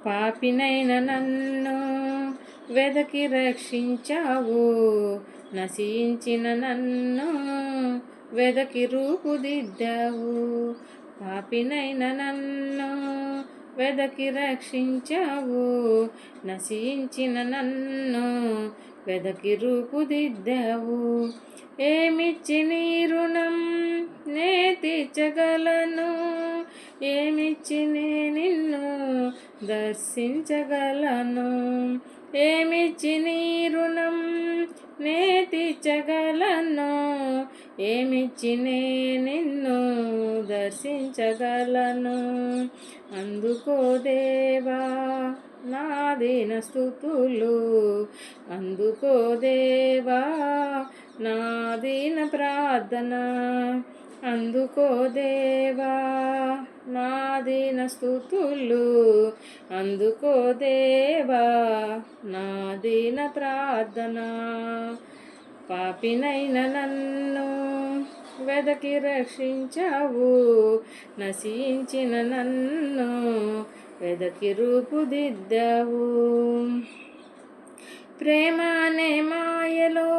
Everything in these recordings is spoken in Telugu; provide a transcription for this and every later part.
పాపినైన నన్ను వెదకి రక్షించావు, నశించిన నన్ను వెదకి రూపుదిద్దావు. పాపినైన నన్ను వెదకి రక్షించావు, నశించిన నన్ను వెదకి రూపుదిద్దావు. ఏమిచ్చి నీ రుణం నే తీర్చగలను, ఏమిచ్చి నే నిన్ను దర్శించగలను. ఏమిచ్చి నీ రుణం నే తీర్చగలను, ఏమిచ్చి నే నిన్ను దర్శించగలను. అందుకో దేవా నా దీన స్తుతులు, అందుకో దేవా నా దీన ప్రార్థన. అందుకో దేవా నా దీన స్తుతులు, అందుకో దేవా నా దీన ప్రార్థన. పాపినైన నన్ను వెదకి రక్షించావు, నశించిన నన్ను వెదకి రూపుదిద్దావు. ప్రేమ అనే మాయలో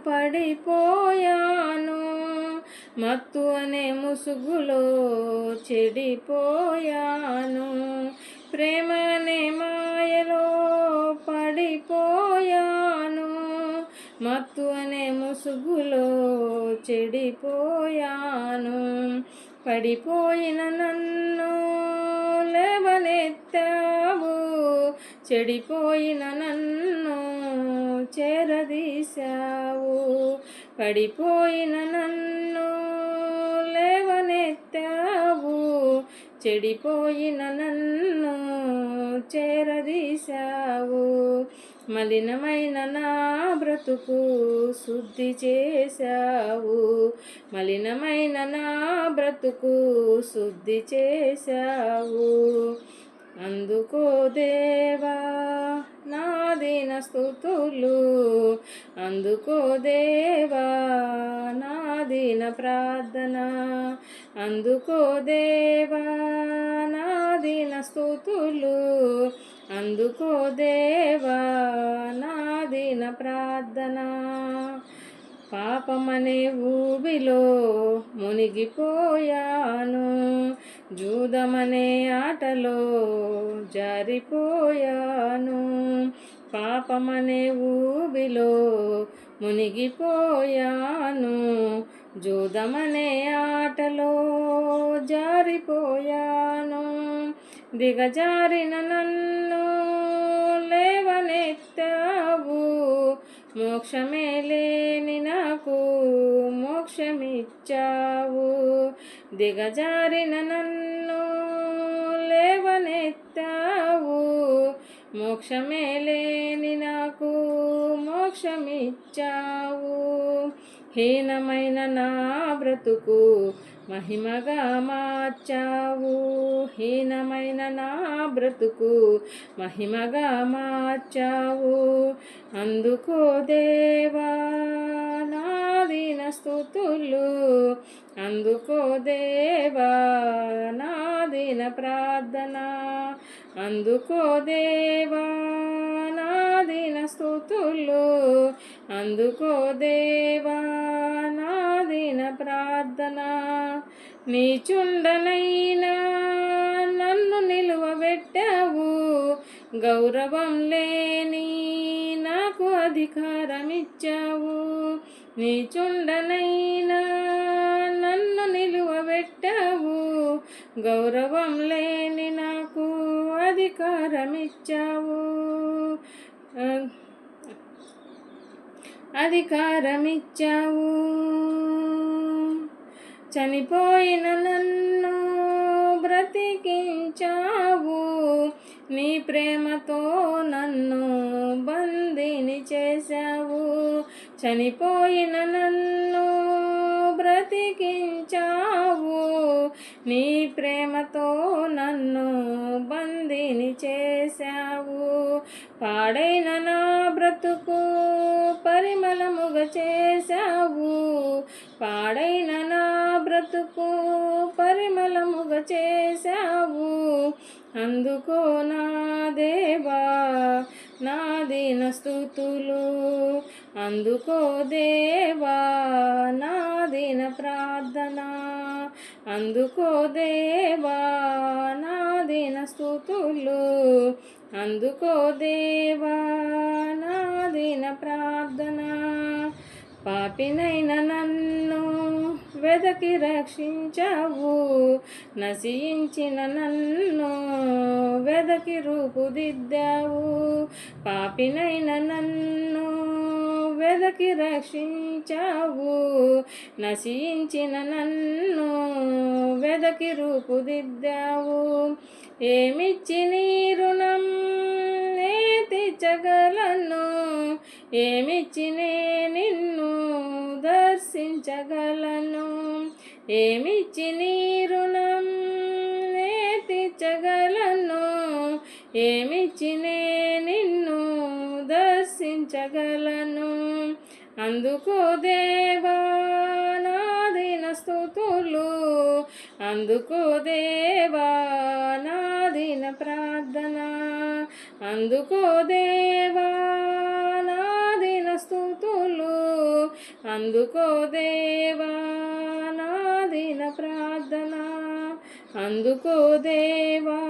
పడిపోయాను, మత్తు అనే ముసుగులో చెడిపోయాను. ప్రేమ అనే మాయలో పడిపోయాను, మత్తు అనే ముసుగులో చెడిపోయాను. పడిపోయిన నన్ను లేవనెత్తావు, చెడిపోయిన నన్ను చేరదీశావు. పడిపోయిన నన్ను లేవనెత్తావు, చెడిపోయిన నన్ను చేరదీశావు. మలినమైన నా బ్రతుకు శుద్ధి చేశావు, మలినమైన నా బ్రతుకు శుద్ధి చేశావు. అందుకో దేవా నా దీన స్తుతులు, అందుకో దేవా నా దీన ప్రార్థన. అందుకో దేవా నా దీన స్తుతులు, అందుకో దేవా నా దీన ప్రార్థన. పాపమనే ఊబిలో మునిగిపోయాను, జూదమనే ఆటలో జారిపోయాను. పాపమనే ఊబిలో మునిగిపోయాను, జూదమనే ఆటలో జారిపోయాను. దిగజారిన నన్ను లేవనెత్తావు, మోక్షమే లేని నాకు మోక్షమిచ్చావు. దిగజారిన నన్ను లేవనెత్తావు, మోక్షమే లేని నాకు మోక్షమిచ్చావు. హీనమైన నా బ్రతుకు మహిమగా మార్చావు, హీనమైన నా బ్రతుకు మహిమగా మార్చావు. అందుకో దేవా నా దీన స్తుతులు, అందుకో దేవా నా దీన ప్రార్థన. అందుకో దేవా నా దీన స్తుతులు, అందుకో దేవా నా దీన ప్రార్థన. నీ చుండనైనా నన్ను నిలువబెట్టావు, గౌరవం లేని నాకు అధికారమిచ్చావు. నీ చుండనైనా నన్ను నిలువబెట్టావు, గౌరవం లేని నాకు అధికారమిచ్చావు. అధికారమిచ్చావు. చనిపోయిన నన్ను బ్రతికించావు, నీ ప్రేమతో నన్ను బందీని చేశావు. చనిపోయిన నన్ను బ్రతికించావు, నీ ప్రేమతో నన్ను బందీని చేశావు. పాడైన నా బ్రతుకు పరిమళముగా చేశావు, పాడైన నా బ్రతుకు పరిమళముగా చేశావు. అందుకో నా దేవా నా దీన స్తుతులు, అందుకో దేవా నా దీన ప్రార్థన, అందుకో దేవా నా దీన స్తుతులు, అందుకో దేవా నా దీన ప్రార్థన. పాపినైన నన్ను వెదకి రక్షించావు, నశించిన నన్ను వెదకి రూపుదిద్దావు. పాపినైన నన్ను వెదకి రక్షించావు, నశించిన నన్ను వెదకి రూపుదిద్దావు. ఏమిచ్చి నీ రుణం నే తీర్చగలను, ఏమిచ్చి నే నిన్ను దర్శించగలను, ఏమిచ్చి నీ రుణం నే తీర్చగలను, ఏమిచ్చి నే నిన్ను దర్శించగలను. అందుకో దేవా నా దీన స్తుతులు, అందుకో దేవా నా దీన ప్రార్థన, అందుకో దేవా నా దీన స్తుతులు, అందుకో దేవా నా దీన ప్రార్థన, అందుకో దేవా